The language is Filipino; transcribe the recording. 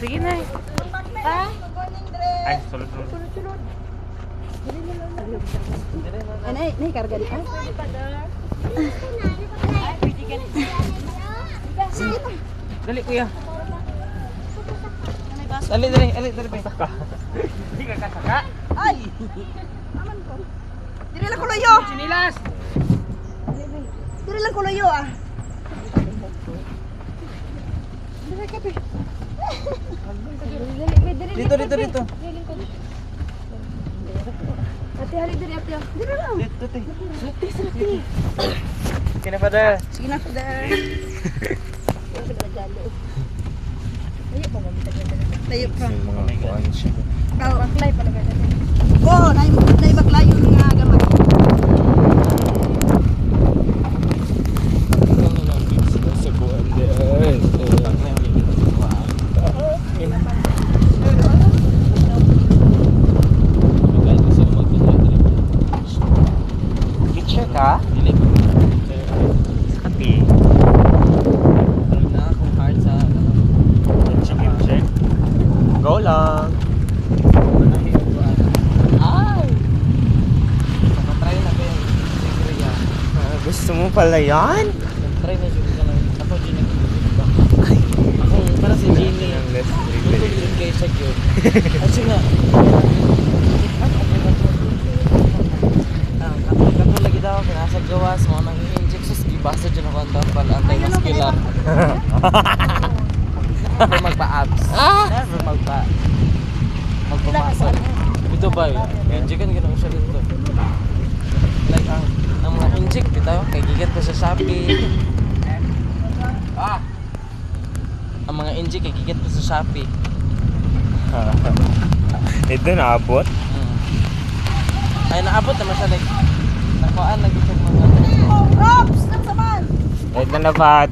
Sige na. Ha? Ay, sulod. Ay, karga di. Ay. Sige na. Dali kuya. Dali. Hindi ka kasaka. Ay. Aman ko. Dili lang kuluyo. Sinilas. Dili lang kuluyo ah. Dili ka pe. Dito. Ate, hali diri ate. Dili lang. Dito. Sati. Kina pada. Sige na, Father. Tayo pa. Mga kuan siya. Kau baklay pala ka dati. Oh, nay baklay yung nga gamay. Sa kuan de. Picture ka? Dili. Sakati. Na akong hard sa chicken check. Go lang. Ay! Nakatry na ba yung Korea? Gusto mo pala yan? Try na yun ka lang. Ako din nag-iba. Ako para si Jenny. Gusto din kayo sa yun. Kasi nga. Kato lagi daw. Pinasag gawas. Mga nang i-inject. Sus, ibasa dyan ako ang tapal. Anti-muscular. Never magpa-abs. Never magpa-muscle. Ito ba yun? Inject kan gano'n siya dito. Like ang mga inject dito, kay gigat ko sa Shopee. Ang mga inject kay gigat ko sa Shopee. Ito naabot? Ay naabot naman siya like nakuhaan lagi sa mga. Oh, props! Nang saman! Ito na father.